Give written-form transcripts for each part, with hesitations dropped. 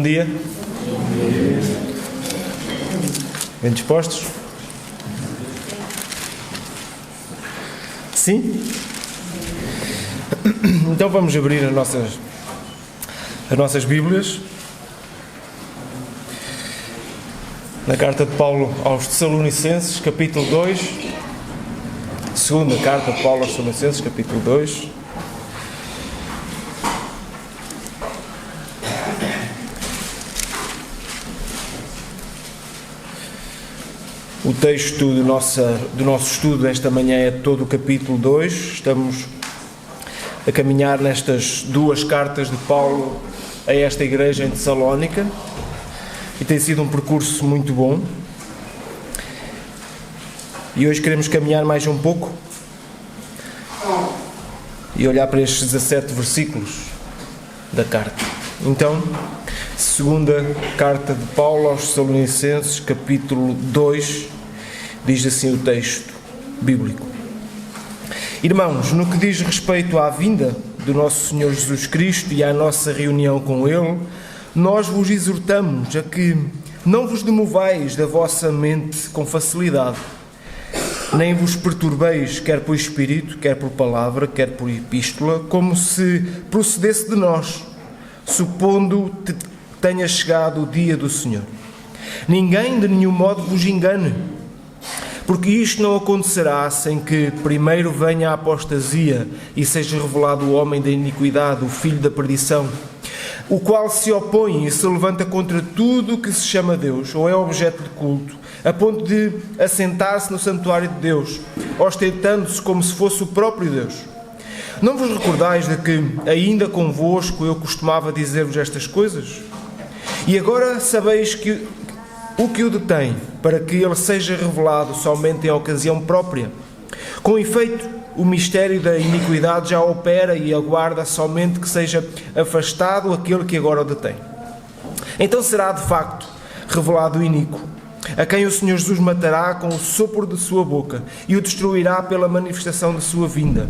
dia. Bem dispostos? Sim? Então vamos abrir as nossas Bíblias na carta de Paulo aos Tessalonicenses, capítulo 2. Segunda carta de Paulo aos Tessalonicenses, capítulo 2. O texto do nosso estudo esta manhã é todo o capítulo 2. Estamos a caminhar nestas duas cartas de Paulo a esta igreja em Tessalónica e tem sido um percurso muito bom. E hoje queremos caminhar mais um pouco e olhar para estes 17 versículos da carta. Então, segunda carta de Paulo aos Tessalonicenses, capítulo 2, diz assim o texto bíblico: Irmãos, no que diz respeito à vinda do nosso Senhor Jesus Cristo e à nossa reunião com Ele, nós vos exortamos a que não vos demovais da vossa mente com facilidade, nem vos perturbeis, quer por espírito, quer por palavra, quer por epístola, como se procedesse de nós, supondo que tenha chegado o dia do Senhor. Ninguém de nenhum modo vos engane, porque isto não acontecerá sem que primeiro venha a apostasia e seja revelado o homem da iniquidade, o filho da perdição, o qual se opõe e se levanta contra tudo o que se chama Deus ou é objeto de culto, a ponto de assentar-se no santuário de Deus, ostentando-se como se fosse o próprio Deus. Não vos recordais de que ainda convosco eu costumava dizer-vos estas coisas? E agora sabeis que o que o detém, para que ele seja revelado somente em ocasião própria. Com efeito, o mistério da iniquidade já opera e aguarda somente que seja afastado aquele que agora o detém. Então será de facto revelado o iníquo, a quem o Senhor Jesus matará com o sopro de sua boca e o destruirá pela manifestação de sua vinda.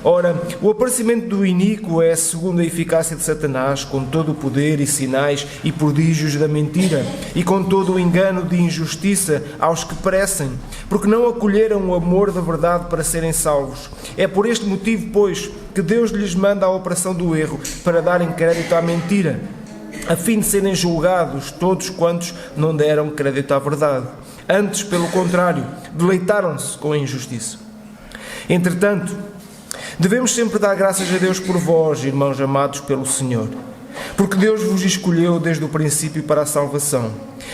Ora, o aparecimento do iníquo é segundo a eficácia de Satanás, com todo o poder e sinais e prodígios da mentira, e com todo o engano de injustiça aos que perecem, porque não acolheram o amor da verdade para serem salvos. É por este motivo, pois, que Deus lhes manda a operação do erro, para darem crédito à mentira, a fim de serem julgados todos quantos não deram crédito à verdade. Antes, pelo contrário, deleitaram-se com a injustiça. Entretanto, devemos sempre dar graças a Deus por vós, irmãos amados pelo Senhor, porque Deus vos escolheu desde o princípio para a salvação,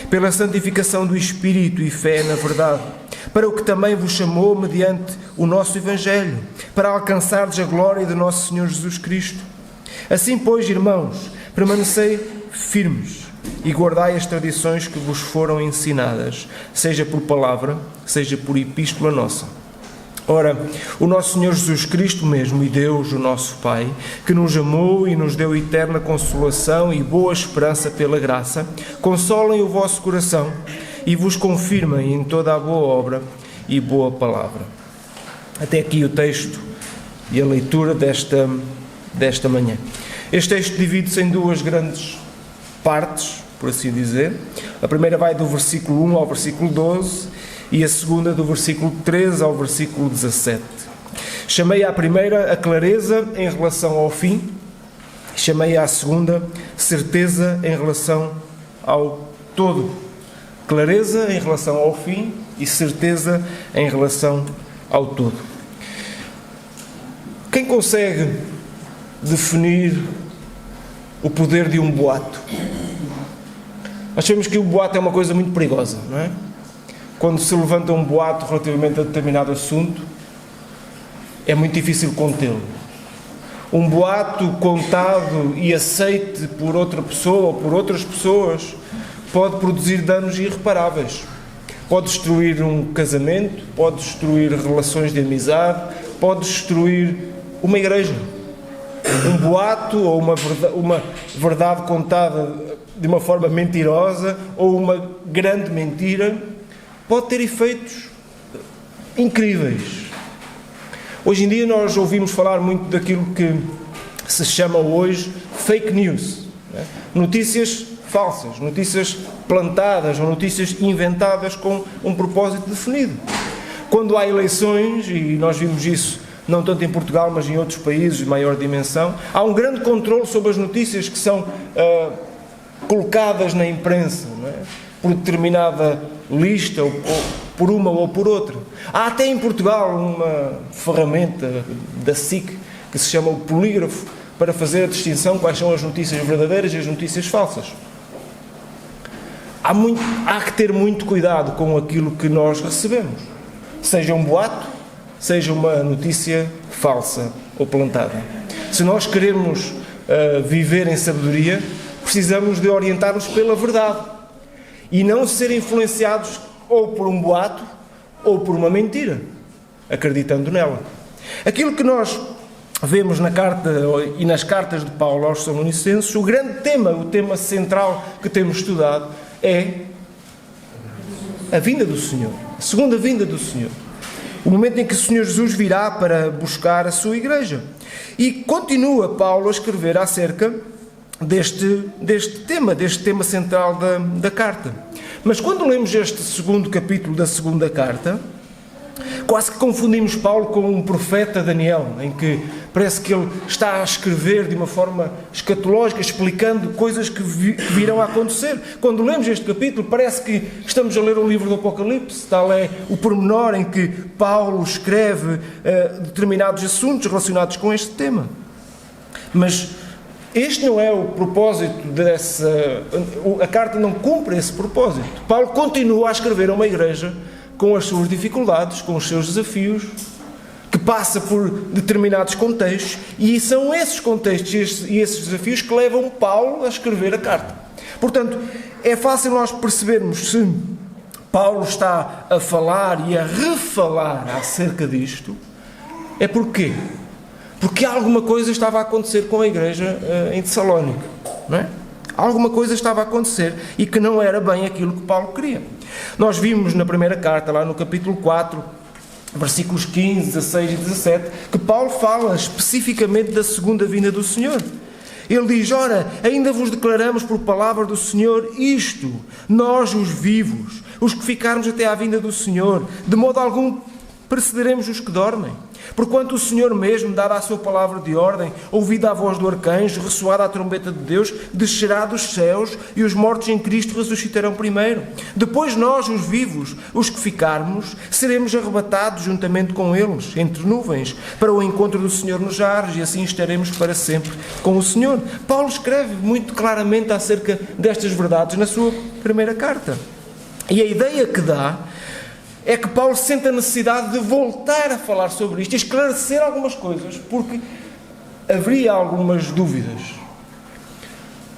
pela santificação do Espírito e fé na verdade, para o que também vos chamou mediante o nosso Evangelho, para alcançardes a glória do nosso Senhor Jesus Cristo. Assim, pois, irmãos, permanecei firmes e guardai as tradições que vos foram ensinadas, seja por palavra, seja por epístola nossa. Ora, o nosso Senhor Jesus Cristo mesmo e Deus, o nosso Pai, que nos amou e nos deu eterna consolação e boa esperança pela graça, consolem o vosso coração e vos confirmem em toda a boa obra e boa palavra. Até aqui o texto e a leitura desta manhã. Este texto divide-se em duas grandes partes, por assim dizer. A primeira vai do versículo 1 ao versículo 12 e a segunda do versículo 13 ao versículo 17. Chamei à primeira a clareza em relação ao fim, chamei à segunda certeza em relação ao todo. Clareza em relação ao fim e certeza em relação ao todo. Quem consegue definir o poder de um boato? Nós sabemos que o boato é uma coisa muito perigosa, não é? Quando se levanta um boato relativamente a determinado assunto, é muito difícil contê-lo. Um boato contado e aceite por outra pessoa ou por outras pessoas pode produzir danos irreparáveis. Pode destruir um casamento, pode destruir relações de amizade, pode destruir uma igreja. Um boato ou uma verdade contada de uma forma mentirosa ou uma grande mentira pode ter efeitos incríveis. Hoje em dia nós ouvimos falar muito daquilo que se chama hoje fake news. Notícias falsas, notícias plantadas ou notícias inventadas com um propósito definido. Quando há eleições, e nós vimos isso não tanto em Portugal, mas em outros países de maior dimensão, há um grande controle sobre as notícias que são colocadas na imprensa, não é? Por determinada lista, ou por uma ou por outra. Há até em Portugal uma ferramenta da SIC que se chama o polígrafo, para fazer a distinção quais são as notícias verdadeiras e as notícias falsas. Há que ter muito cuidado com aquilo que nós recebemos, seja um boato, seja uma notícia falsa ou plantada. Se nós queremos viver em sabedoria, precisamos de orientar-nos pela verdade e não ser influenciados ou por um boato ou por uma mentira, acreditando nela. Aquilo que nós vemos na carta e nas cartas de Paulo aos Tessalonicenses, o grande tema, o tema central que temos estudado é a vinda do Senhor, a segunda vinda do Senhor. O momento em que o Senhor Jesus virá para buscar a sua igreja. E continua Paulo a escrever acerca deste tema central da carta. Mas quando lemos este segundo capítulo da segunda carta, quase que confundimos Paulo com um profeta Daniel, em que parece que ele está a escrever de uma forma escatológica, explicando coisas que virão a acontecer. Quando lemos este capítulo, parece que estamos a ler o livro do Apocalipse, tal é o pormenor em que Paulo escreve determinados assuntos relacionados com este tema. Mas este não é o propósito a carta não cumpre esse propósito. Paulo continua a escrever a uma igreja com as suas dificuldades, com os seus desafios, que passa por determinados contextos, e são esses contextos e esses desafios que levam Paulo a escrever a carta. Portanto, é fácil nós percebermos se Paulo está a falar e a refalar acerca disto. É porquê? Porque alguma coisa estava a acontecer com a igreja em Tessalónica, não é? Alguma coisa estava a acontecer e que não era bem aquilo que Paulo queria. Nós vimos na primeira carta, lá no capítulo 4, versículos 15, 16 e 17, que Paulo fala especificamente da segunda vinda do Senhor. Ele diz: ora, ainda vos declaramos por palavra do Senhor isto, nós os vivos, os que ficarmos até à vinda do Senhor, de modo algum precederemos os que dormem. Porquanto o Senhor mesmo, dada a sua palavra de ordem, ouvida a voz do arcanjo, ressoada a trombeta de Deus, descerá dos céus, e os mortos em Cristo ressuscitarão primeiro. Depois nós, os vivos, os que ficarmos, seremos arrebatados juntamente com eles, entre nuvens, para o encontro do Senhor nos ares, e assim estaremos para sempre com o Senhor. Paulo escreve muito claramente acerca destas verdades na sua primeira carta. E a ideia que dá é que Paulo sente a necessidade de voltar a falar sobre isto e esclarecer algumas coisas, porque haveria algumas dúvidas.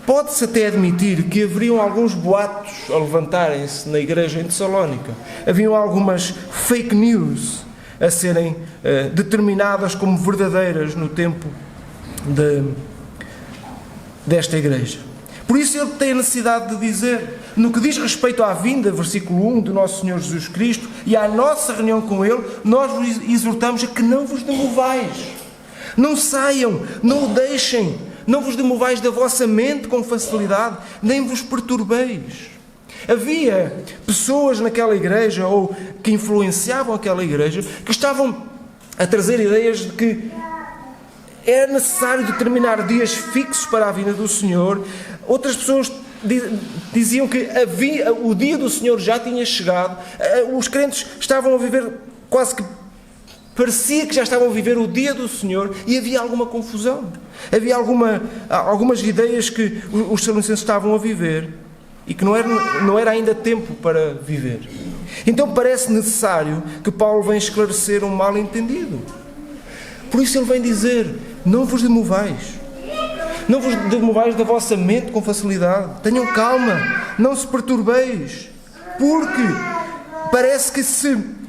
Pode-se até admitir que haveriam alguns boatos a levantarem-se na igreja em Tessalónica. Haviam algumas fake news a serem determinadas como verdadeiras no tempo desta igreja. Por isso ele tem a necessidade de dizer, no que diz respeito à vinda, versículo 1, do nosso Senhor Jesus Cristo, e à nossa reunião com Ele, nós vos exortamos a que não vos demovais. Não saiam, não o deixem, não vos demovais da vossa mente com facilidade, nem vos perturbeis. Havia pessoas naquela igreja, ou que influenciavam aquela igreja, que estavam a trazer ideias de que era necessário determinar dias fixos para a vinda do Senhor. Outras pessoas diziam que o dia do Senhor já tinha chegado. Os crentes estavam a viver, quase que parecia que já estavam a viver o dia do Senhor, e havia alguma confusão. Havia algumas ideias que os tessalonicenses estavam a viver e que não era ainda tempo para viver. Então parece necessário que Paulo venha esclarecer um mal-entendido. Por isso ele vem dizer: não vos demovais. Não vos demovais da vossa mente com facilidade. Tenham calma, não se perturbeis, porque parece que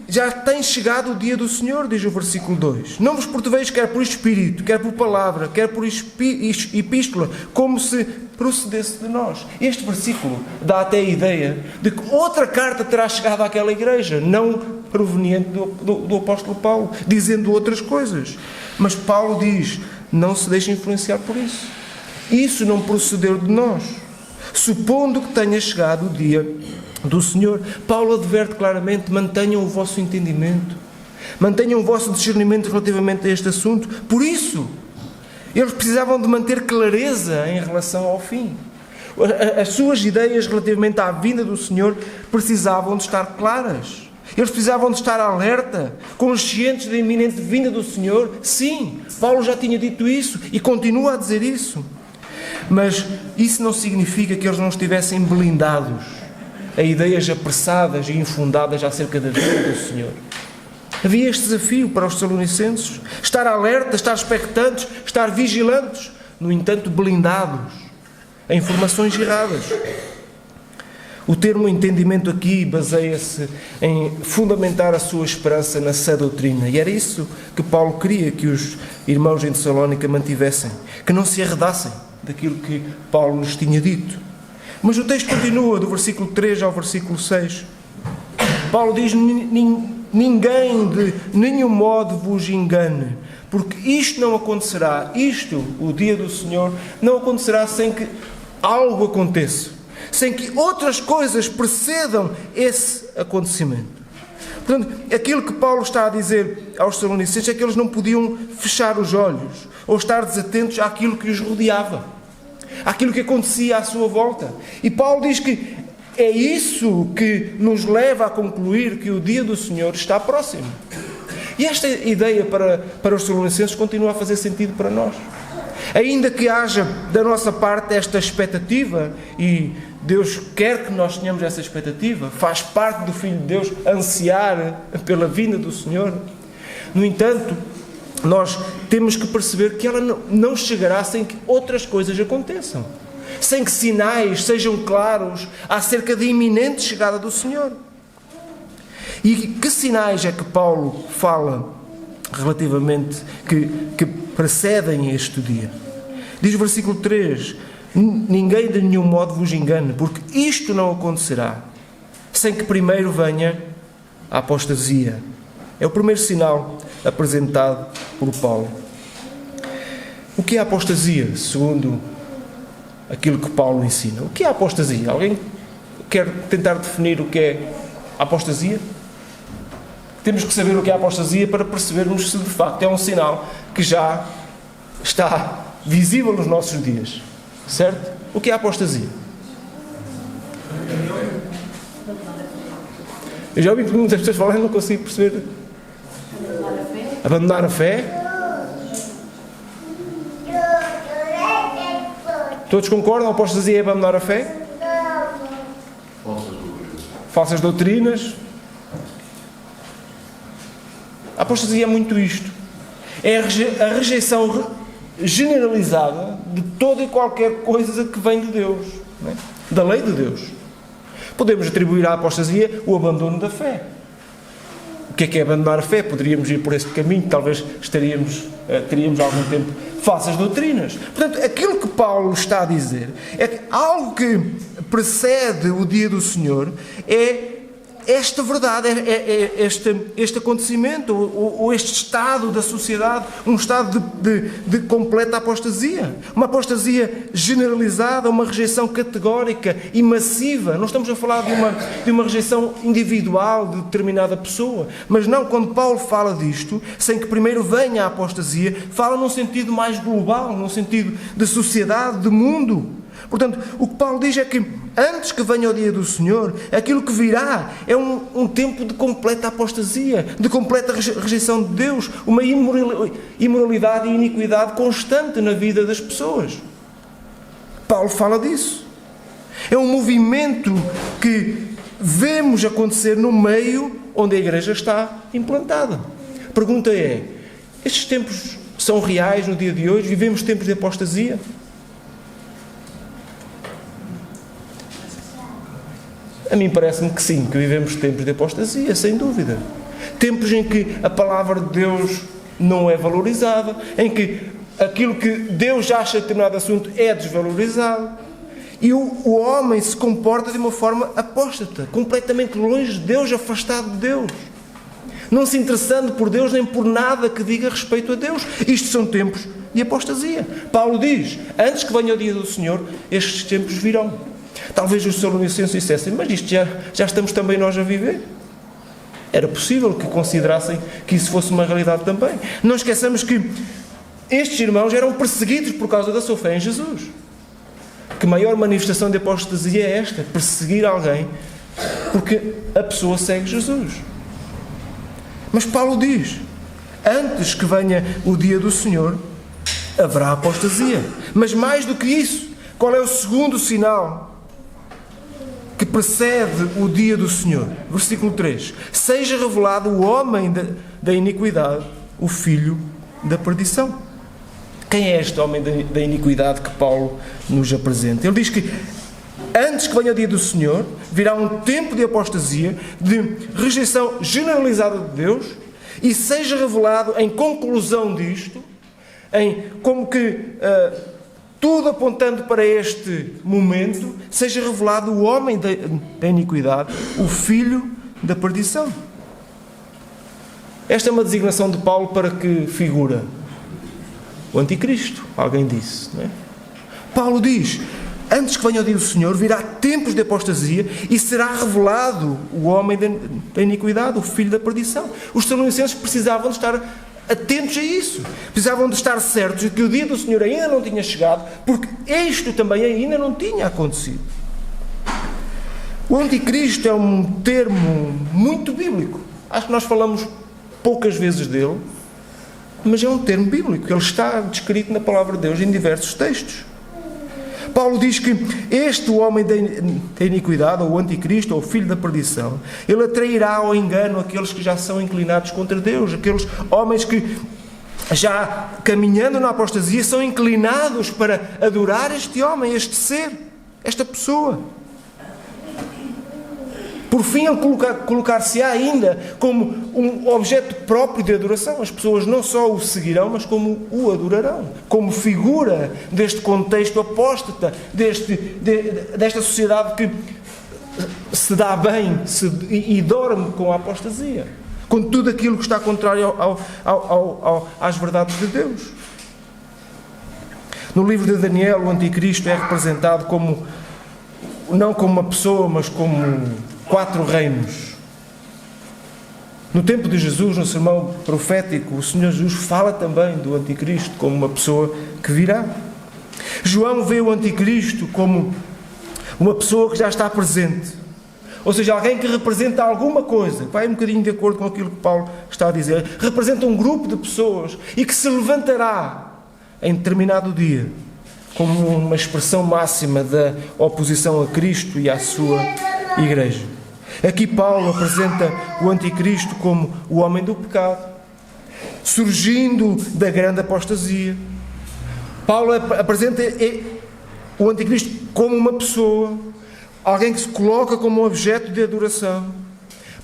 já tem chegado o dia do Senhor, diz o versículo 2. Não vos perturbeis quer por espírito, quer por palavra, quer por epístola, como se procedesse de nós. Este versículo dá até a ideia de que outra carta terá chegado àquela igreja, não proveniente do apóstolo Paulo, dizendo outras coisas. Mas Paulo diz: não se deixem influenciar por isso. Isso não procedeu de nós. supondo que tenha chegado o dia do Senhor. Paulo adverte claramente: mantenham o vosso entendimento, mantenham o vosso discernimento relativamente a este assunto. Por isso, eles precisavam de manter clareza em relação ao fim. As suas ideias relativamente à vinda do Senhor precisavam de estar claras. Eles precisavam de estar alerta, conscientes da iminente vinda do Senhor. Sim, Paulo já tinha dito isso e continua a dizer isso. Mas isso não significa que eles não estivessem blindados a ideias apressadas e infundadas acerca da vinda do Senhor. Havia este desafio para os Tessalonicenses: estar alerta, estar expectantes, estar vigilantes, no entanto blindados a informações erradas. O termo entendimento aqui baseia-se em fundamentar a sua esperança na sã doutrina. E era isso que Paulo queria que os irmãos em Tessalónica mantivessem, que não se arredassem daquilo que Paulo nos tinha dito. Mas o texto continua, do versículo 3 ao versículo 6. Paulo diz: ninguém de nenhum modo vos engane, porque isto não acontecerá, o dia do Senhor, não acontecerá sem que algo aconteça, sem que outras coisas precedam esse acontecimento. Portanto, aquilo que Paulo está a dizer aos Tessalonicenses é que eles não podiam fechar os olhos ou estar desatentos àquilo que os rodeava, àquilo que acontecia à sua volta. E Paulo diz que é isso que nos leva a concluir que o dia do Senhor está próximo. E esta ideia para os Tessalonicenses continua a fazer sentido para nós. Ainda que haja da nossa parte esta expectativa, e Deus quer que nós tenhamos essa expectativa, faz parte do Filho de Deus ansiar pela vinda do Senhor. No entanto, nós temos que perceber que ela não chegará sem que outras coisas aconteçam, sem que sinais sejam claros acerca da iminente chegada do Senhor. E que sinais é que Paulo fala relativamente que precedem este dia? Diz o versículo 3: ninguém de nenhum modo vos engane, porque isto não acontecerá sem que primeiro venha a apostasia. É o primeiro sinal apresentado por Paulo. O que é a apostasia, segundo aquilo que Paulo ensina? O que é a apostasia? Alguém quer tentar definir o que é a apostasia? Temos que saber o que é a apostasia para percebermos se de facto é um sinal que já está visível nos nossos dias. Certo? O que é a apostasia? Eu já ouvi muitas pessoas falarem e não consigo perceber. Abandonar a fé? Todos concordam? A apostasia é abandonar a fé? Falsas doutrinas? A apostasia é muito isto. É a rejeição generalizada de toda e qualquer coisa que vem de Deus, não é? Da lei de Deus. Podemos atribuir à apostasia o abandono da fé. O que é abandonar a fé? Poderíamos ir por esse caminho, talvez teríamos algum tempo falsas doutrinas. Portanto, aquilo que Paulo está a dizer é que algo que precede o dia do Senhor é esta verdade, este acontecimento, ou este estado da sociedade, um estado de completa apostasia. Uma apostasia generalizada, uma rejeição categórica e massiva. Não estamos a falar de uma rejeição individual de determinada pessoa. Mas não, quando Paulo fala disto, sem que primeiro venha a apostasia, fala num sentido mais global, num sentido de sociedade, de mundo. Portanto, o que Paulo diz é que antes que venha o dia do Senhor, aquilo que virá é um tempo de completa apostasia, de completa rejeição de Deus, uma imoralidade e iniquidade constante na vida das pessoas. Paulo fala disso. É um movimento que vemos acontecer no meio onde a igreja está implantada. A pergunta é: estes tempos são reais no dia de hoje? Vivemos tempos de apostasia? A mim parece-me que sim, que vivemos tempos de apostasia, sem dúvida. Tempos em que a palavra de Deus não é valorizada, em que aquilo que Deus acha de determinado assunto é desvalorizado, e o homem se comporta de uma forma apóstata, completamente longe de Deus, afastado de Deus, não se interessando por Deus nem por nada que diga respeito a Deus. Isto são tempos de apostasia. Paulo diz: antes que venha o dia do Senhor, estes tempos virão. Talvez os Tessalonicenses dissessem: mas isto já estamos também nós a viver. Era possível que considerassem que isso fosse uma realidade também. Não esqueçamos que estes irmãos eram perseguidos por causa da sua fé em Jesus. Que maior manifestação de apostasia é esta? Perseguir alguém porque a pessoa segue Jesus. Mas Paulo diz: antes que venha o dia do Senhor, haverá apostasia. Mas mais do que isso, qual é o segundo sinal que precede o dia do Senhor? Versículo 3. Seja revelado o homem da iniquidade, o filho da perdição. Quem é este homem da iniquidade que Paulo nos apresenta? Ele diz que antes que venha o dia do Senhor, virá um tempo de apostasia, de rejeição generalizada de Deus, e seja revelado em conclusão disto, como que tudo apontando para este momento, seja revelado o homem da iniquidade, o filho da perdição. Esta é uma designação de Paulo para que figura? O anticristo, alguém disse, não é? Paulo diz: antes que venha o dia do Senhor, virá tempos de apostasia e será revelado o homem da iniquidade, o filho da perdição. Os Tessalonicenses precisavam de estar atentos a isso. Precisavam de estar certos de que o dia do Senhor ainda não tinha chegado, porque isto também ainda não tinha acontecido. O anticristo é um termo muito bíblico. Acho que nós falamos poucas vezes dele, mas é um termo bíblico. Ele está descrito na palavra de Deus em diversos textos. Paulo diz que este homem da iniquidade, ou o anticristo, ou o filho da perdição, ele atrairá ao engano aqueles que já são inclinados contra Deus, aqueles homens que, já caminhando na apostasia, são inclinados para adorar este homem, este ser, esta pessoa. Por fim, ele colocar-se-á ainda como um objeto próprio de adoração. As pessoas não só o seguirão, mas como o adorarão. Como figura deste contexto apóstata, desta sociedade que se dá bem e dorme com a apostasia. Com tudo aquilo que está contrário às verdades de Deus. No livro de Daniel, o anticristo é representado não como uma pessoa, mas como 4 reinos. No tempo de Jesus, no sermão profético, o Senhor Jesus fala também do anticristo como uma pessoa que virá. João vê o anticristo como uma pessoa que já está presente. Ou seja, alguém que representa alguma coisa. Vai um bocadinho de acordo com aquilo que Paulo está a dizer. Representa um grupo de pessoas e que se levantará em determinado dia como uma expressão máxima da oposição a Cristo e à sua igreja. Aqui Paulo apresenta o anticristo como o homem do pecado, surgindo da grande apostasia. Paulo apresenta o anticristo como uma pessoa, alguém que se coloca como um objeto de adoração.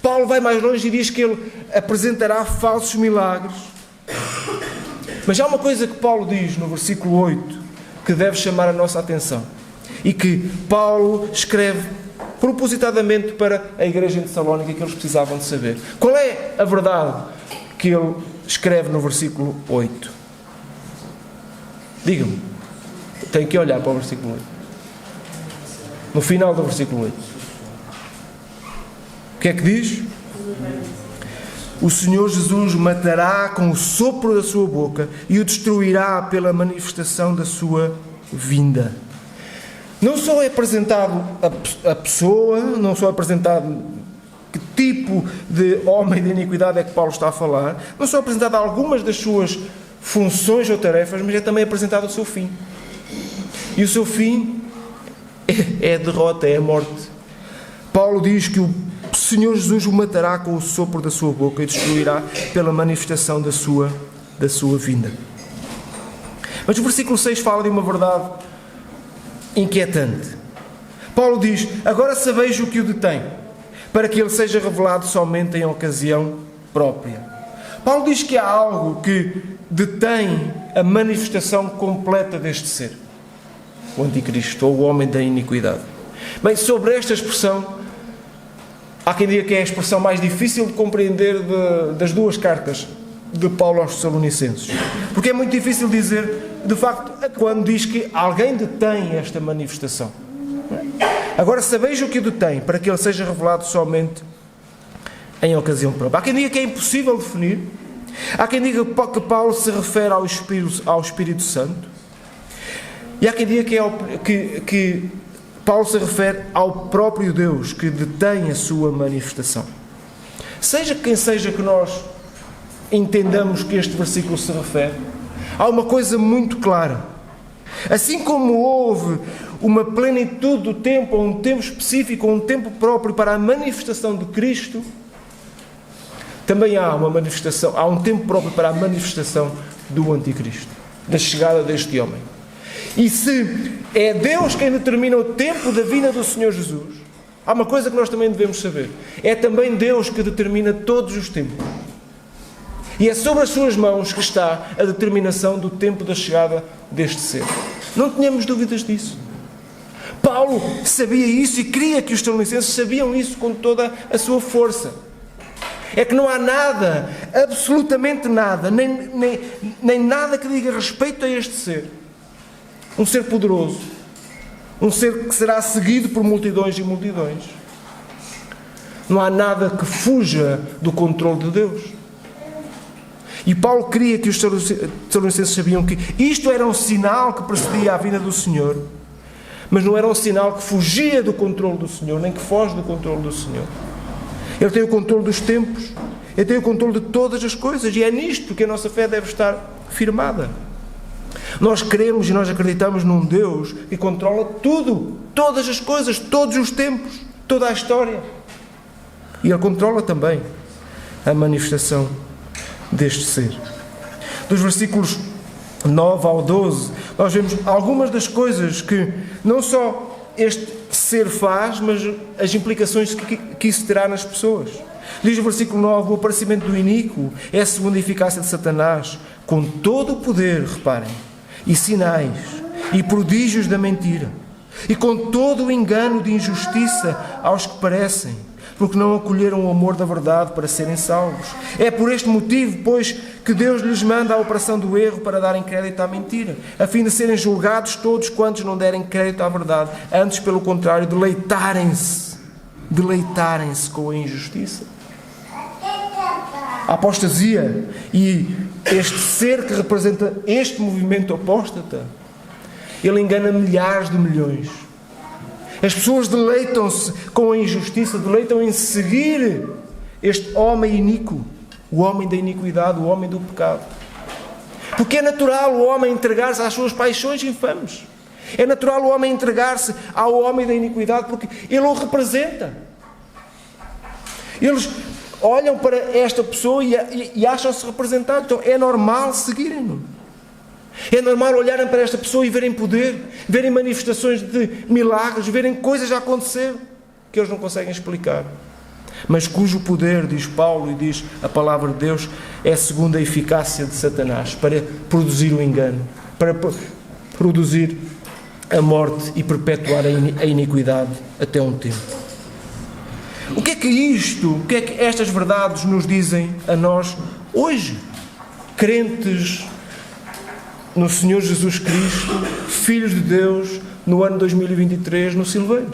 Paulo vai mais longe e diz que ele apresentará falsos milagres. Mas há uma coisa que Paulo diz no versículo 8 que deve chamar a nossa atenção e que Paulo escreve propositadamente para a igreja de Tessalónica, que eles precisavam de saber. Qual é a verdade que ele escreve no versículo 8? Digam-me. Tenho que olhar para o versículo 8. No final do versículo 8. O que é que diz? O Senhor Jesus matará com o sopro da sua boca e o destruirá pela manifestação da sua vinda. Não só é apresentado a pessoa, não só é apresentado que tipo de homem de iniquidade é que Paulo está a falar, não só é apresentado algumas das suas funções ou tarefas, mas é também apresentado o seu fim. E o seu fim é a derrota, é a morte. Paulo diz que o Senhor Jesus o matará com o sopro da sua boca e destruirá pela manifestação da sua vinda. Mas o versículo 6 fala de uma verdade inquietante. Paulo diz: agora sabeis o que o detém, para que ele seja revelado somente em ocasião própria. Paulo diz que há algo que detém a manifestação completa deste ser, o anticristo, ou o homem da iniquidade. Bem, sobre esta expressão, há quem diga que é a expressão mais difícil de compreender das duas cartas de Paulo aos Tessalonicenses. Porque é muito difícil dizer, de facto, quando diz que alguém detém esta manifestação. Agora sabeis o que o detém, para que ele seja revelado somente em ocasião própria. Há quem diga que é impossível definir. Há quem diga que Paulo se refere ao Espírito Santo. E há quem diga que Paulo se refere ao próprio Deus que detém a sua manifestação. Seja quem seja que nós entendamos que este versículo se refere, há uma coisa muito clara. Assim como houve uma plenitude do tempo, ou um tempo específico, ou um tempo próprio para a manifestação de Cristo, também há um tempo próprio para a manifestação do Anticristo, da chegada deste homem. E se é Deus quem determina o tempo da vinda do Senhor Jesus, há uma coisa que nós também devemos saber. É também Deus que determina todos os tempos. E é sobre as suas mãos que está a determinação do tempo da chegada deste ser. Não tenhamos dúvidas disso. Paulo sabia isso e queria que os Tessalonicenses sabiam isso com toda a sua força. É que não há nada, absolutamente nada, nem nada que diga respeito a este ser. Um ser poderoso. Um ser que será seguido por multidões e multidões. Não há nada que fuja do controle de Deus. E Paulo queria que os Tessalonicenses sabiam que isto era um sinal que precedia a vinda do Senhor, mas não era um sinal que fugia do controle do Senhor, nem que foge do controle do Senhor. Ele tem o controle dos tempos, Ele tem o controle de todas as coisas, e é nisto que a nossa fé deve estar firmada. Nós queremos e nós acreditamos num Deus que controla tudo, todas as coisas, todos os tempos, toda a história. E Ele controla também a manifestação deste ser. Dos versículos 9 ao 12, nós vemos algumas das coisas que não só este ser faz, mas as implicações que isso terá nas pessoas. Diz o versículo 9: o aparecimento do iníquo é a segunda eficácia de Satanás, com todo o poder, reparem, e sinais, e prodígios da mentira, e com todo o engano de injustiça aos que parecem, porque não acolheram o amor da verdade para serem salvos. É por este motivo, pois, que Deus lhes manda a operação do erro para darem crédito à mentira, a fim de serem julgados todos quantos não derem crédito à verdade, antes, pelo contrário, deleitarem-se com a injustiça. A apostasia e este ser que representa este movimento apóstata, ele engana milhares de milhões. As pessoas deleitam-se com a injustiça, deleitam em seguir este homem iníquo, o homem da iniquidade, o homem do pecado. Porque é natural o homem entregar-se às suas paixões infames. É natural o homem entregar-se ao homem da iniquidade, porque ele o representa. Eles olham para esta pessoa e acham-se representados. Então é normal seguirem-no. É normal olharem para esta pessoa e verem poder, verem manifestações de milagres, verem coisas a acontecer que eles não conseguem explicar, mas cujo poder, diz Paulo e diz a palavra de Deus, é segundo a eficácia de Satanás, para produzir o engano, para produzir a morte e perpetuar a iniquidade até um tempo. O que é que estas verdades nos dizem a nós hoje, crentes no Senhor Jesus Cristo, filhos de Deus, no ano 2023, no Silveiro?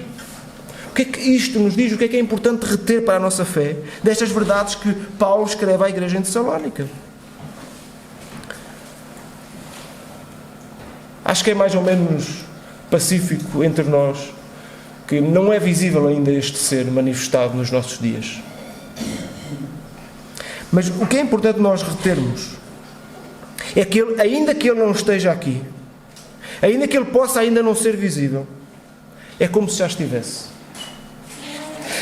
O que é que isto nos diz? O que é importante reter para a nossa fé destas verdades que Paulo escreve à igreja em Tessalónica? Acho que é mais ou menos pacífico entre nós que não é visível ainda este ser manifestado nos nossos dias. Mas o que é importante nós retermos é que ele, ainda que ele não esteja aqui, ainda que ele possa ainda não ser visível, é como se já estivesse.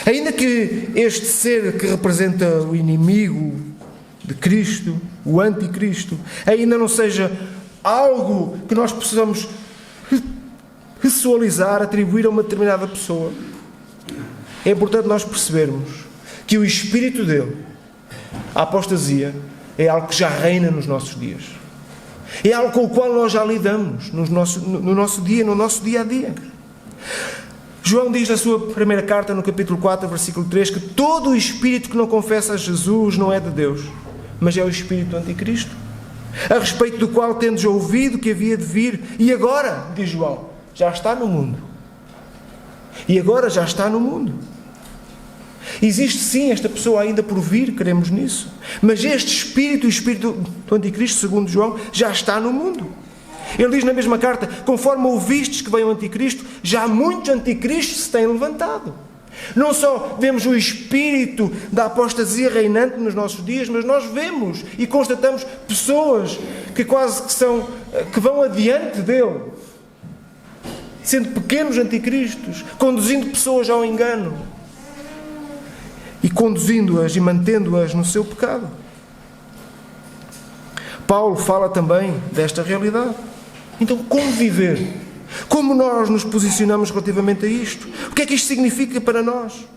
Ainda que este ser que representa o inimigo de Cristo, o anticristo, ainda não seja algo que nós possamos pessoalizar, atribuir a uma determinada pessoa, é importante nós percebermos que o espírito dele, a apostasia, é algo que já reina nos nossos dias. É algo com o qual nós já lidamos no nosso dia a dia. João diz na sua primeira carta, no capítulo 4, versículo 3, que todo o espírito que não confessa a Jesus não é de Deus, mas é o espírito do anticristo, a respeito do qual tendes ouvido que havia de vir, e agora, diz João, já está no mundo. E agora já está no mundo. Existe sim esta pessoa ainda por vir, cremos nisso. Mas este espírito, o espírito do anticristo, segundo João, já está no mundo. Ele diz na mesma carta: conforme ouvistes que vem o anticristo, já muitos anticristos se têm levantado. Não só vemos o espírito da apostasia reinante nos nossos dias, mas nós vemos e constatamos pessoas que quase que vão adiante dele, sendo pequenos anticristos, conduzindo pessoas ao engano e conduzindo-as e mantendo-as no seu pecado. Paulo fala também desta realidade. Então, como viver? Como nós nos posicionamos relativamente a isto? O que é que isto significa para nós?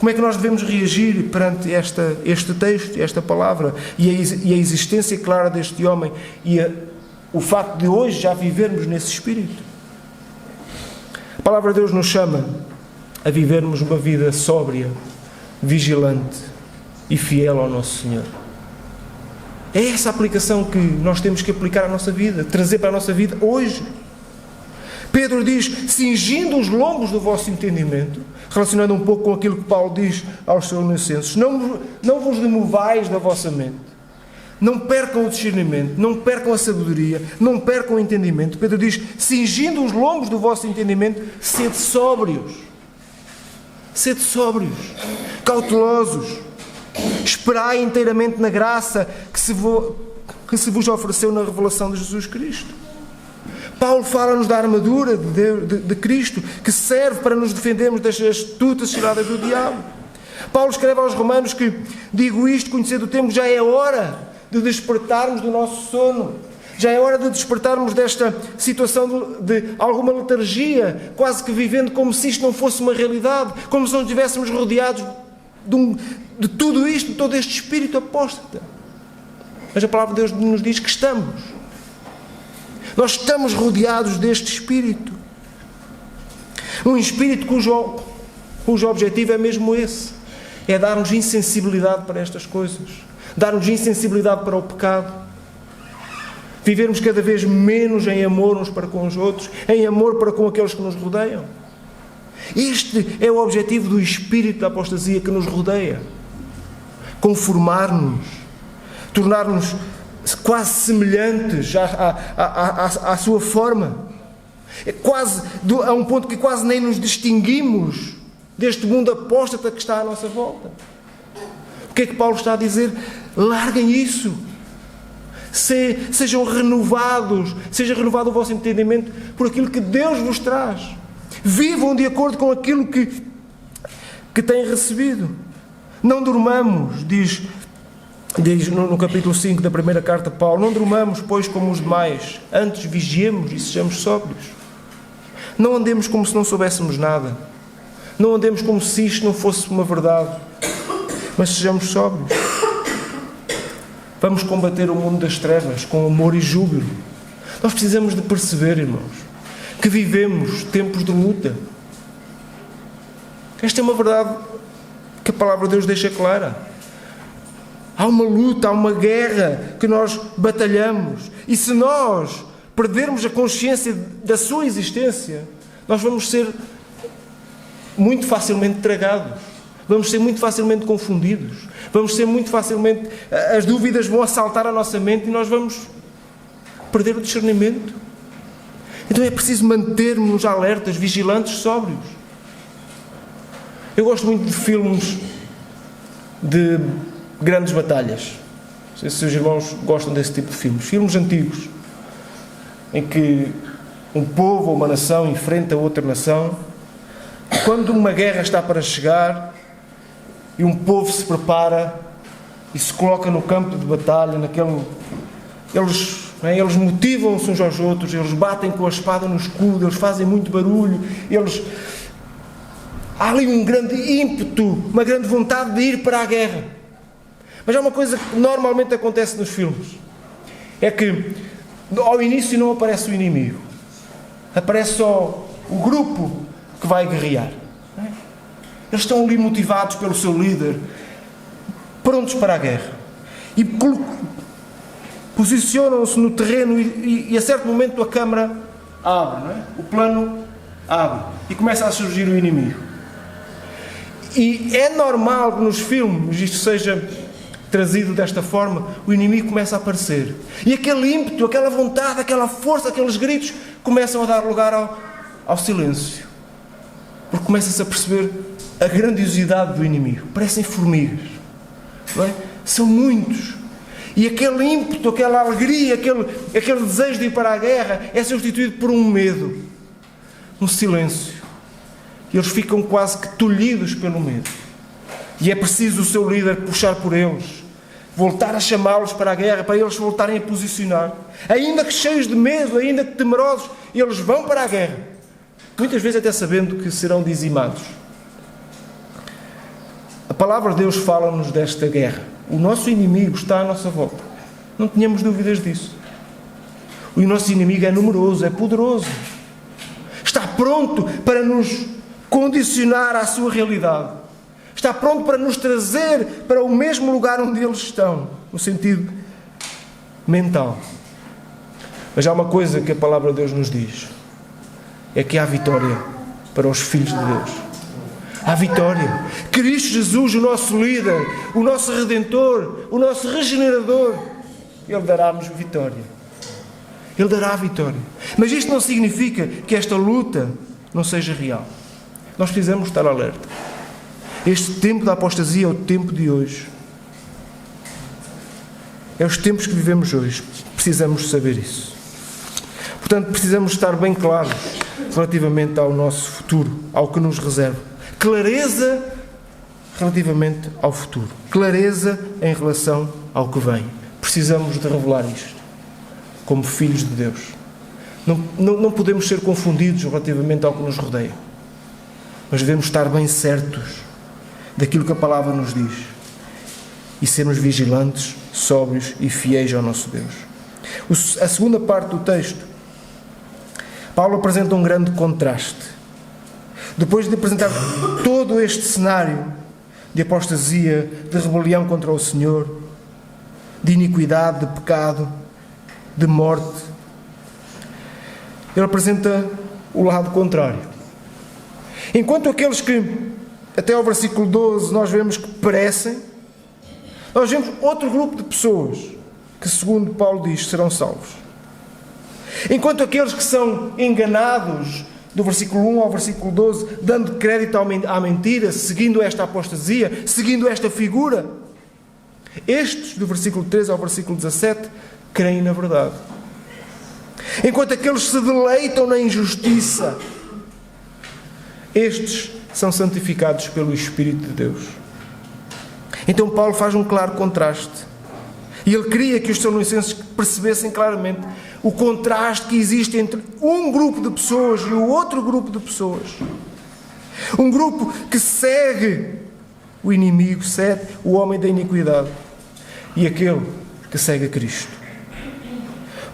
Como é que nós devemos reagir perante este texto, esta palavra e a existência clara deste homem e o facto de hoje já vivermos nesse espírito? A palavra de Deus nos chama a vivermos uma vida sóbria, vigilante e fiel ao nosso Senhor. É essa a aplicação que nós temos que aplicar à nossa vida, trazer para a nossa vida hoje. Pedro diz: cingindo os lombos do vosso entendimento, relacionando um pouco com aquilo que Paulo diz aos Tessalonicenses: não vos demovais da vossa mente, não percam o discernimento, não percam a sabedoria, não percam o entendimento. Pedro diz: cingindo os lombos do vosso entendimento, sede sóbrios, cautelosos, esperai inteiramente na graça que se vos ofereceu na revelação de Jesus Cristo. Paulo fala-nos da armadura de Cristo, que serve para nos defendermos das astutas ciladas do diabo. Paulo escreve aos Romanos que: digo isto, conhecendo o tempo, já é hora de despertarmos do nosso sono. Já é hora de despertarmos desta situação de alguma letargia, quase que vivendo como se isto não fosse uma realidade, como se não estivéssemos rodeados de tudo isto, de todo este espírito apóstata. Mas a palavra de Deus nos diz que estamos. Nós estamos rodeados deste espírito. Um espírito cujo objetivo é mesmo esse. É dar-nos insensibilidade para estas coisas. Dar-nos insensibilidade para o pecado. Vivermos cada vez menos em amor uns para com os outros, em amor para com aqueles que nos rodeiam. Este é o objetivo do espírito da apostasia que nos rodeia. Conformar-nos, tornar-nos quase semelhantes à sua forma. É quase a um ponto que quase nem nos distinguimos deste mundo apóstata que está à nossa volta. O que é que Paulo está a dizer? Larguem isso. Sejam renovados, seja renovado o vosso entendimento por aquilo que Deus vos traz. Vivam de acordo com aquilo que têm recebido. Não durmamos, diz no capítulo 5 da primeira carta de Paulo: não durmamos, pois, como os demais, antes vigiemos e sejamos sóbrios. Não andemos como se não soubéssemos nada. Não andemos como se isto não fosse uma verdade, mas sejamos sóbrios. Vamos combater o mundo das trevas com amor e júbilo. Nós precisamos de perceber, irmãos, que vivemos tempos de luta. Esta é uma verdade que a palavra de Deus deixa clara. Há uma luta, há uma guerra que nós batalhamos. E se nós perdermos a consciência da sua existência, nós vamos ser muito facilmente tragados. Vamos ser muito facilmente confundidos. Vamos ser muito facilmente... As dúvidas vão assaltar a nossa mente e nós vamos perder o discernimento. Então é preciso mantermos-nos alertas, vigilantes, sóbrios. Eu gosto muito de filmes de grandes batalhas. Não sei se os irmãos gostam desse tipo de filmes. Filmes antigos, em que um povo ou uma nação enfrenta outra nação. Quando uma guerra está para chegar e um povo se prepara e se coloca no campo de batalha, eles motivam-se uns aos outros, eles batem com a espada no escudo, eles fazem muito barulho, há ali um grande ímpeto, uma grande vontade de ir para a guerra. Mas há uma coisa que normalmente acontece nos filmes, é que ao início não aparece o inimigo, aparece só o grupo que vai guerrear. Eles estão ali motivados pelo seu líder, prontos para a guerra, e posicionam-se no terreno e a certo momento a câmara abre, não é? O plano abre e começa a surgir o inimigo. E é normal que nos filmes isto seja trazido desta forma, o inimigo começa a aparecer. E aquele ímpeto, aquela vontade, aquela força, aqueles gritos começam a dar lugar ao silêncio. Porque começa-se a perceber a grandiosidade do inimigo. Parecem formigas, não é? São muitos. E aquele ímpeto, aquela alegria, aquele desejo de ir para a guerra é substituído por um medo, um silêncio. E eles ficam quase que tolhidos pelo medo. E é preciso o seu líder puxar por eles, voltar a chamá-los para a guerra, para eles voltarem a posicionar. Ainda que cheios de medo, ainda que temerosos, eles vão para a guerra. Muitas vezes até sabendo que serão dizimados. A palavra de Deus fala-nos desta guerra. O nosso inimigo está à nossa volta. Não tenhamos dúvidas disso. O nosso inimigo é numeroso, é poderoso. Está pronto para nos condicionar à sua realidade. Está pronto para nos trazer para o mesmo lugar onde eles estão, no sentido mental. Mas há uma coisa que a palavra de Deus nos diz. É que há vitória para os filhos de Deus. Há vitória. Cristo Jesus, o nosso líder, o nosso Redentor, o nosso Regenerador, Ele dará-nos vitória. Ele dará a vitória. Mas isto não significa que esta luta não seja real. Nós precisamos estar alerta. Este tempo da apostasia é o tempo de hoje. É os tempos que vivemos hoje. Precisamos saber isso. Portanto, precisamos estar bem claros relativamente ao nosso futuro, ao que nos reserva. Clareza relativamente ao futuro. Clareza em relação ao que vem. Precisamos de revelar isto, como filhos de Deus. Não podemos ser confundidos relativamente ao que nos rodeia. Mas devemos estar bem certos daquilo que a palavra nos diz. E sermos vigilantes, sóbrios e fiéis ao nosso Deus. A segunda parte do texto, Paulo apresenta um grande contraste. Depois de apresentar todo este cenário de apostasia, de rebelião contra o Senhor, de iniquidade, de pecado, de morte, ele apresenta o lado contrário. Enquanto aqueles que, até ao versículo 12, nós vemos que perecem, nós vemos outro grupo de pessoas que, segundo Paulo diz, serão salvos. Enquanto aqueles que são enganados, do versículo 1 ao versículo 12, dando crédito à mentira, seguindo esta apostasia, seguindo esta figura, estes, do versículo 13 ao versículo 17, creem na verdade. Enquanto aqueles se deleitam na injustiça, estes são santificados pelo Espírito de Deus. Então Paulo faz um claro contraste. E ele queria que os Tessalonicenses percebessem claramente o contraste que existe entre um grupo de pessoas e o outro grupo de pessoas. Um grupo que segue o inimigo, segue o homem da iniquidade, e aquele que segue a Cristo.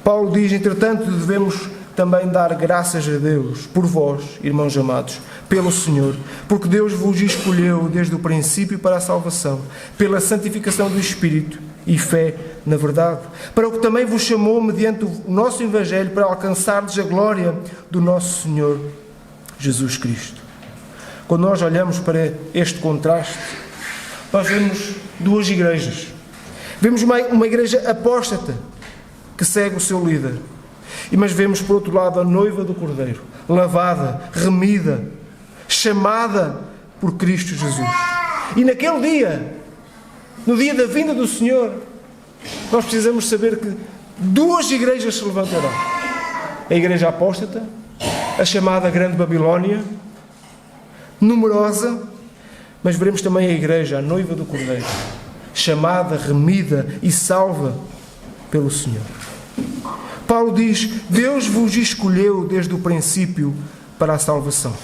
Paulo diz, entretanto, devemos também dar graças a Deus por vós, irmãos amados, pelo Senhor, porque Deus vos escolheu desde o princípio para a salvação, pela santificação do Espírito e fé na verdade, para o que também vos chamou mediante o nosso Evangelho para alcançardes a glória do nosso Senhor Jesus Cristo. Quando nós olhamos para este contraste, nós vemos duas igrejas. Vemos uma igreja apóstata que segue o seu líder, mas vemos por outro lado a noiva do Cordeiro, lavada, remida, chamada por Cristo Jesus. E naquele dia, no dia da vinda do Senhor, nós precisamos saber que duas igrejas se levantarão. A igreja apóstata, a chamada Grande Babilónia, numerosa, mas veremos também a igreja, a noiva do Cordeiro, chamada, remida e salva pelo Senhor. Paulo diz, Deus vos escolheu desde o princípio para a salvação.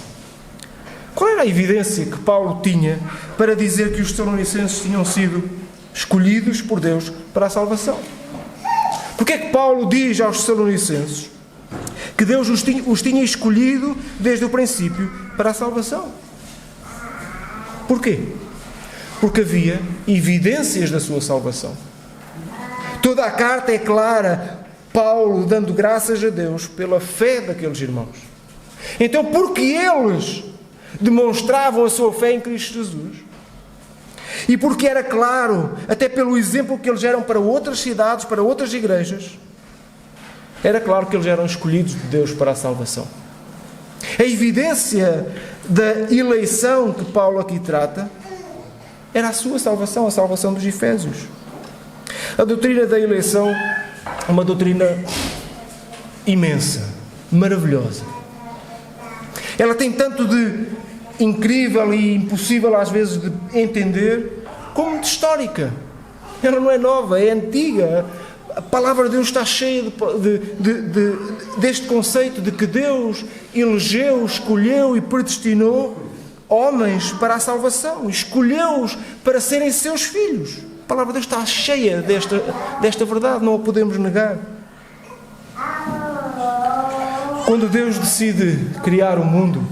Qual era a evidência que Paulo tinha para dizer que os Tessalonicenses tinham sido escolhidos por Deus para a salvação? Porque é que Paulo diz aos Tessalonicenses que Deus os tinha escolhido desde o princípio para a salvação? Porquê? Porque havia evidências da sua salvação. Toda a carta é clara, Paulo dando graças a Deus pela fé daqueles irmãos. Então, porque eles demonstravam a sua fé em Cristo Jesus, e porque era claro, até pelo exemplo que eles eram para outras cidades, para outras igrejas, era claro que eles eram escolhidos de Deus para a salvação. A evidência da eleição que Paulo aqui trata era a sua salvação, a salvação dos Efésios. A doutrina da eleição é uma doutrina imensa, maravilhosa. Ela tem tanto de incrível e impossível às vezes de entender, como de histórica. Ela não é nova, é antiga. A palavra de Deus está cheia deste conceito de que Deus elegeu, escolheu e predestinou homens para a salvação, escolheu-os para serem seus filhos. A palavra de Deus está cheia desta verdade, não a podemos negar. Quando Deus decide criar o mundo,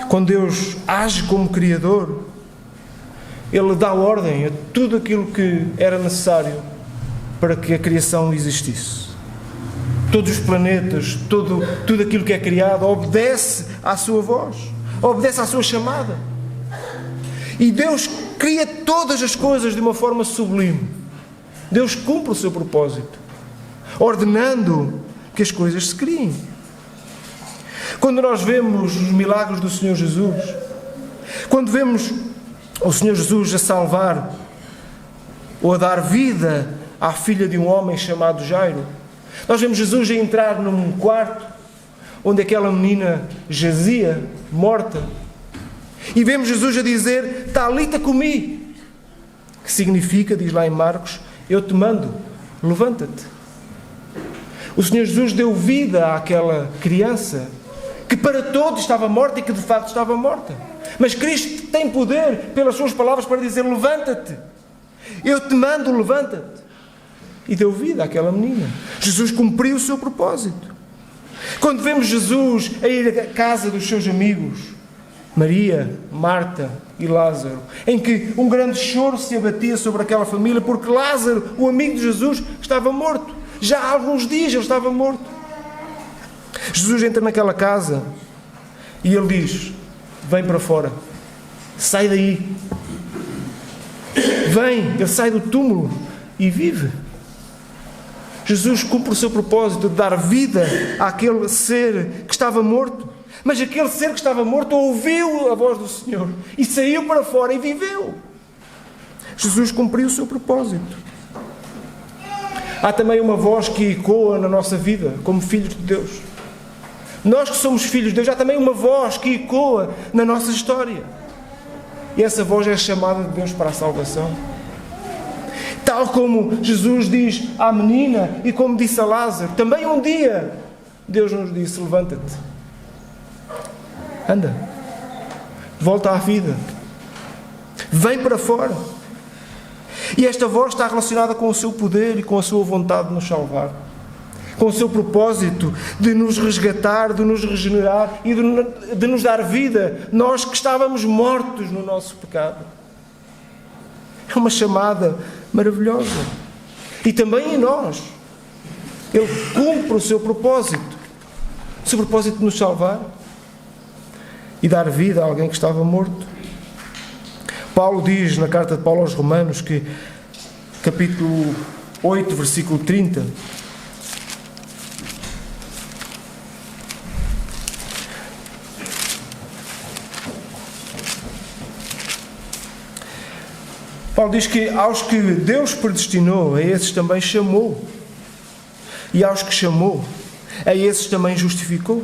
quando Deus age como Criador, Ele dá ordem a tudo aquilo que era necessário para que a criação existisse. Todos os planetas, tudo aquilo que é criado, obedece à sua voz, obedece à sua chamada. E Deus cria todas as coisas de uma forma sublime. Deus cumpre o seu propósito, ordenando que as coisas se criem. Quando nós vemos os milagres do Senhor Jesus, quando vemos o Senhor Jesus a salvar ou a dar vida à filha de um homem chamado Jairo, nós vemos Jesus a entrar num quarto onde aquela menina jazia, morta, e vemos Jesus a dizer: Talita cumi, que significa, diz lá em Marcos, eu te mando, levanta-te. O Senhor Jesus deu vida àquela criança que para todos estava morta e que de facto estava morta. Mas Cristo tem poder, pelas suas palavras, para dizer: levanta-te, eu te mando, levanta-te. E deu vida àquela menina. Jesus cumpriu o seu propósito. Quando vemos Jesus a ir à casa dos seus amigos, Maria, Marta e Lázaro, em que um grande choro se abatia sobre aquela família, porque Lázaro, o amigo de Jesus, estava morto. Já há alguns dias ele estava morto. Jesus entra naquela casa e ele diz: vem para fora, sai daí. Vem, ele sai do túmulo e vive. Jesus cumpre o seu propósito de dar vida àquele ser que estava morto. Mas aquele ser que estava morto ouviu a voz do Senhor e saiu para fora e viveu. Jesus cumpriu o seu propósito. Há também uma voz que ecoa na nossa vida como filhos de Deus. Nós que somos filhos de Deus, há também uma voz que ecoa na nossa história. E essa voz é a chamada de Deus para a salvação. Tal como Jesus diz à menina e como disse a Lázaro, também um dia Deus nos disse: levanta-te, anda, volta à vida, vem para fora. E esta voz está relacionada com o seu poder e com a sua vontade de nos salvar, com o seu propósito de nos resgatar, de nos regenerar e de nos dar vida, nós que estávamos mortos no nosso pecado. É uma chamada maravilhosa. E também em nós. Ele cumpre o seu propósito de nos salvar e dar vida a alguém que estava morto. Paulo diz na carta de Paulo aos Romanos, que capítulo 8, versículo 30, Paulo diz que aos que Deus predestinou, a esses também chamou. E aos que chamou, a esses também justificou.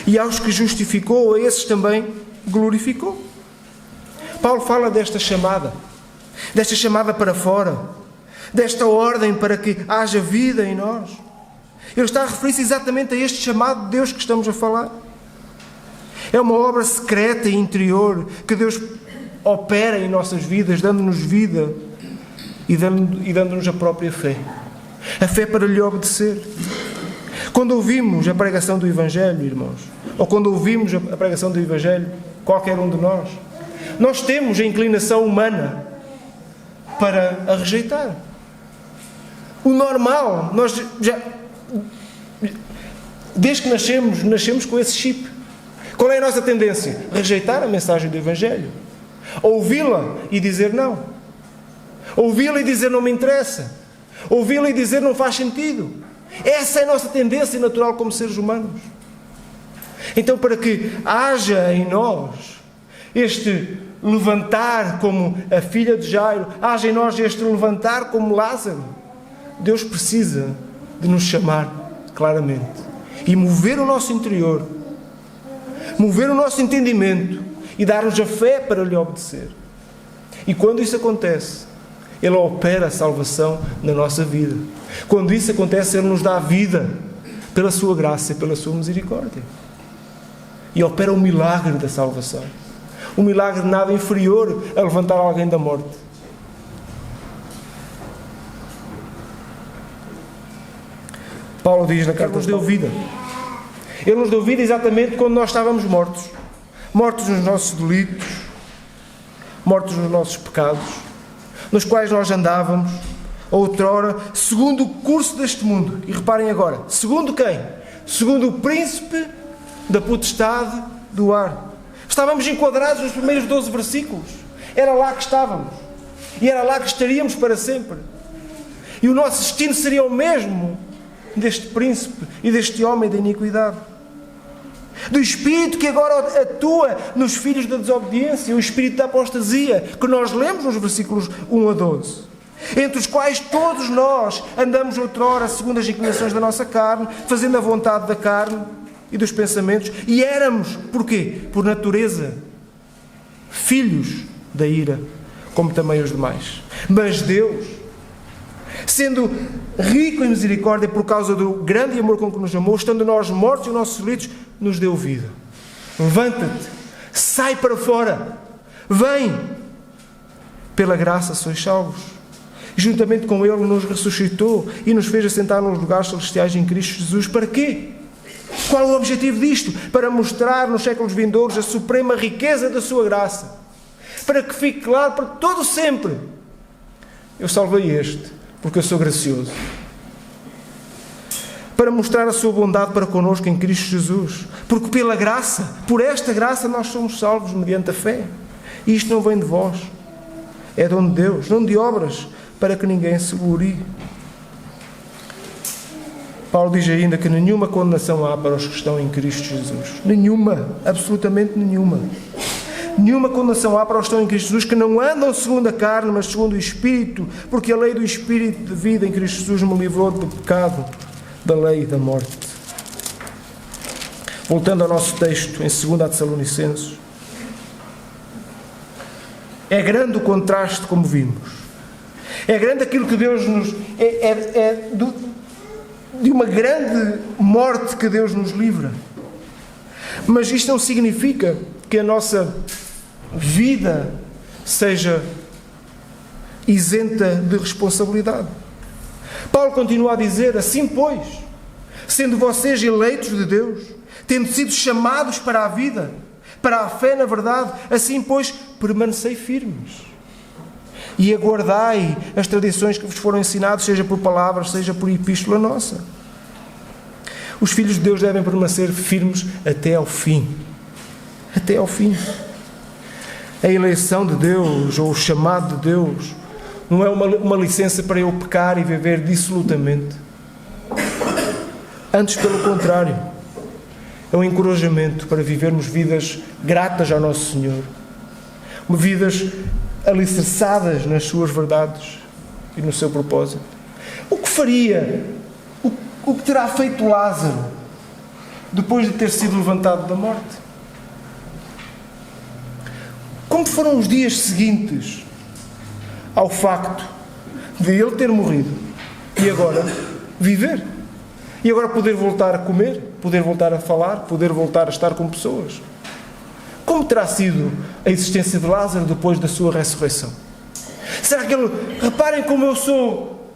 E aos que justificou, a esses também glorificou. Paulo fala desta chamada para fora, desta ordem para que haja vida em nós. Ele está a referir-se exatamente a este chamado de Deus que estamos a falar. É uma obra secreta e interior que Deus opera em nossas vidas, dando-nos vida e dando-nos a própria fé. A fé para lhe obedecer. Quando ouvimos a pregação do Evangelho, irmãos, ou quando ouvimos a pregação do Evangelho, qualquer um de nós temos a inclinação humana para a rejeitar. O normal, Desde que nascemos com esse chip. Qual é a nossa tendência? Rejeitar a mensagem do Evangelho. Ouvi-la e dizer não. Ouvi-la e dizer não me interessa. Ouvi-la e dizer não faz sentido. Essa é a nossa tendência natural como seres humanos. Então, para que haja em nós este levantar como a filha de Jairo, haja em nós este levantar como Lázaro, Deus precisa de nos chamar claramente e mover o nosso interior, mover o nosso entendimento e dar-nos a fé para lhe obedecer. E quando isso acontece, Ele opera a salvação na nossa vida. Quando isso acontece, Ele nos dá a vida pela sua graça e pela sua misericórdia. E opera o milagre da salvação. Um milagre nada inferior a levantar alguém da morte. Paulo diz na carta: Ele nos deu vida. Ele nos deu vida exatamente quando nós estávamos mortos. Mortos nos nossos delitos, mortos nos nossos pecados, nos quais nós andávamos, outrora, segundo o curso deste mundo. E reparem agora, segundo quem? Segundo o príncipe da potestade do ar. Estávamos enquadrados nos primeiros 12 versículos. Era lá que estávamos. E era lá que estaríamos para sempre. E o nosso destino seria o mesmo deste príncipe e deste homem da iniquidade. Do espírito que agora atua nos filhos da desobediência, o espírito da apostasia, que nós lemos nos versículos 1 a 12. Entre os quais todos nós andamos outrora segundo as inclinações da nossa carne, fazendo a vontade da carne e dos pensamentos, e éramos, porquê? Por natureza, filhos da ira, como também os demais. Mas Deus, sendo rico em misericórdia por causa do grande amor com que nos amou, estando nós mortos e os nossos delitos, nos deu vida. Levanta-te, sai para fora, vem, pela graça sois salvos. Juntamente com Ele nos ressuscitou e nos fez assentar nos lugares celestiais em Cristo Jesus. Para quê? Qual é o objetivo disto? Para mostrar nos séculos vindouros a suprema riqueza da sua graça. Para que fique claro para todo sempre: eu salvei este, porque eu sou gracioso. Para mostrar a sua bondade para connosco em Cristo Jesus. Porque pela graça, por esta graça, nós somos salvos mediante a fé. E isto não vem de vós. É dom de Deus, não de obras, para que ninguém se glorie. Paulo diz ainda que nenhuma condenação há para os que estão em Cristo Jesus. Nenhuma, absolutamente nenhuma. Nenhuma condenação há para os que estão em Cristo Jesus, que não andam segundo a carne, mas segundo o Espírito, porque a lei do Espírito de vida em Cristo Jesus me livrou do pecado, da lei e da morte. Voltando ao nosso texto, em 2 Tessalonicenses, é grande o contraste, como vimos. É grande aquilo que Deus nos... de uma grande morte que Deus nos livra. Mas isto não significa que a nossa vida seja isenta de responsabilidade. Paulo continua a dizer: assim pois, sendo vocês eleitos de Deus, tendo sido chamados para a vida, para a fé na verdade, assim pois, permanecei firmes. E aguardai as tradições que vos foram ensinadas, seja por palavras, seja por epístola nossa. Os filhos de Deus devem permanecer firmes até ao fim. Até ao fim. A eleição de Deus, ou o chamado de Deus, não é uma licença para eu pecar e viver dissolutamente. Antes, pelo contrário, é um encorajamento para vivermos vidas gratas ao nosso Senhor. Vidas alicerçadas nas suas verdades e no seu propósito. O que faria, o que terá feito Lázaro depois de ter sido levantado da morte? Como foram os dias seguintes ao facto de ele ter morrido e agora viver? E agora poder voltar a comer, poder voltar a falar, poder voltar a estar com pessoas? Como terá sido a existência de Lázaro depois da sua ressurreição? Será que ele... Reparem como eu sou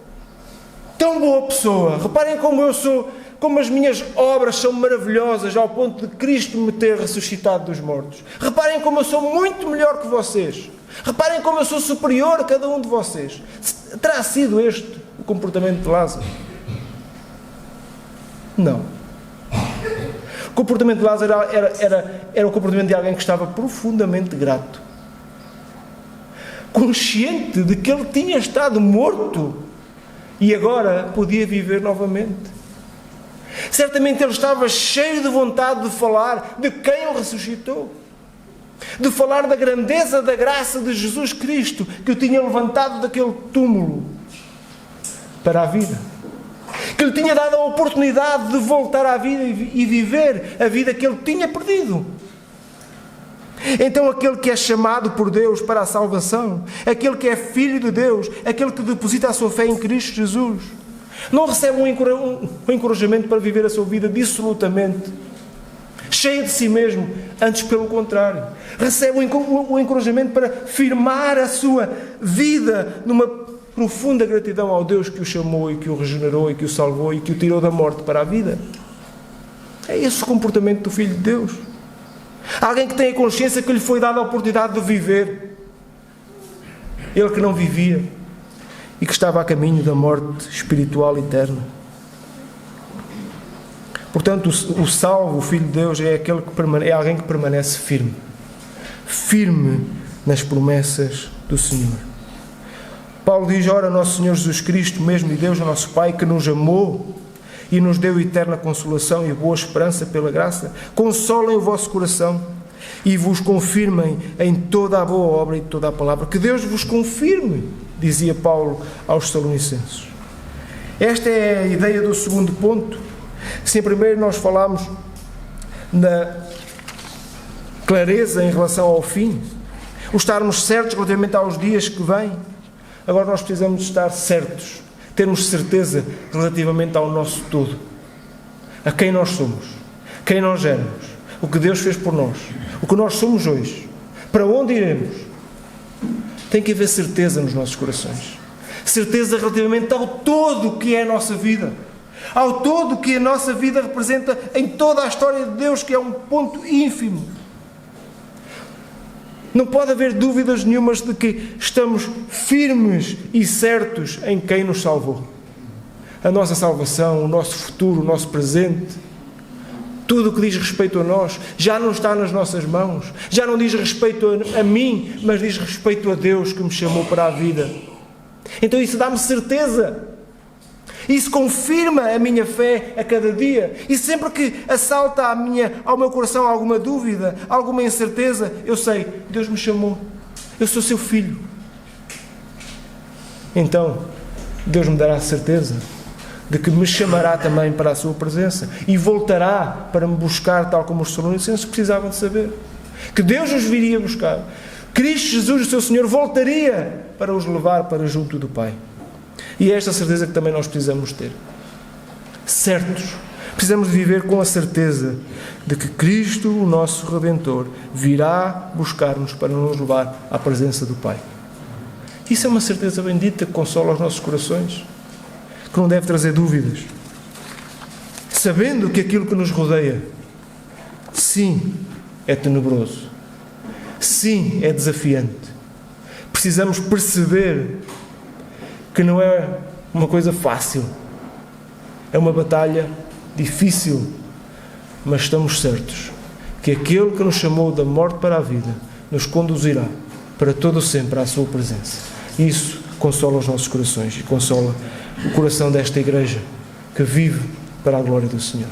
tão boa pessoa. Reparem como eu sou... Como as minhas obras são maravilhosas ao ponto de Cristo me ter ressuscitado dos mortos. Reparem como eu sou muito melhor que vocês. Reparem como eu sou superior a cada um de vocês. Terá sido este o comportamento de Lázaro? Não. O comportamento de Lázaro era o comportamento de alguém que estava profundamente grato, consciente de que ele tinha estado morto e agora podia viver novamente. Certamente ele estava cheio de vontade de falar de quem o ressuscitou, de falar da grandeza da graça de Jesus Cristo, que o tinha levantado daquele túmulo para a vida, que lhe tinha dado a oportunidade de voltar à vida e viver a vida que ele tinha perdido. Então aquele que é chamado por Deus para a salvação, aquele que é filho de Deus, aquele que deposita a sua fé em Cristo Jesus, não recebe um encorajamento para viver a sua vida dissolutamente, cheia de si mesmo. Antes, pelo contrário, recebe um encorajamento para firmar a sua vida numa profunda gratidão ao Deus que o chamou e que o regenerou e que o salvou e que o tirou da morte para a vida. É esse o comportamento do Filho de Deus. Alguém que tem a consciência que lhe foi dada a oportunidade de viver, ele que não vivia e que estava a caminho da morte espiritual eterna. Portanto, o salvo, o Filho de Deus, é alguém que permanece firme nas promessas do Senhor. Paulo diz: ora, nosso Senhor Jesus Cristo, mesmo e Deus, o nosso Pai, que nos amou e nos deu eterna consolação e boa esperança pela graça, consolem o vosso coração e vos confirmem em toda a boa obra e toda a palavra. Que Deus vos confirme, dizia Paulo aos Tessalonicenses. Esta é a ideia do segundo ponto. Se em primeiro nós falámos na clareza em relação ao fim, o estarmos certos relativamente aos dias que vêm, agora nós precisamos estar certos, termos certeza relativamente ao nosso todo, a quem nós somos, quem nós éramos, o que Deus fez por nós, o que nós somos hoje, para onde iremos. Tem que haver certeza nos nossos corações, certeza relativamente ao todo que é a nossa vida, ao todo que a nossa vida representa em toda a história de Deus, que é um ponto ínfimo. Não pode haver dúvidas nenhumas de que estamos firmes e certos em quem nos salvou. A nossa salvação, o nosso futuro, o nosso presente, tudo o que diz respeito a nós, já não está nas nossas mãos, já não diz respeito a mim, mas diz respeito a Deus que me chamou para a vida. Então isso dá-me certeza. Isso confirma a minha fé a cada dia. E sempre que assalta ao meu coração alguma dúvida, alguma incerteza, eu sei, Deus me chamou, eu sou seu filho. Então, Deus me dará a certeza de que me chamará também para a sua presença e voltará para me buscar, tal como os Tessalonicenses precisavam de saber. Que Deus os viria buscar. Cristo Jesus, o seu Senhor, voltaria para os levar para junto do Pai. E é esta certeza que também nós precisamos ter. Certos. Precisamos viver com a certeza de que Cristo, o nosso Redentor, virá buscar-nos para nos levar à presença do Pai. Isso é uma certeza bendita que consola os nossos corações, que não deve trazer dúvidas. Sabendo que aquilo que nos rodeia, sim, é tenebroso. Sim, é desafiante. Precisamos perceber que não é uma coisa fácil, é uma batalha difícil, mas estamos certos que aquele que nos chamou da morte para a vida nos conduzirá para todo o sempre à sua presença. Isso consola os nossos corações e consola o coração desta igreja que vive para a glória do Senhor.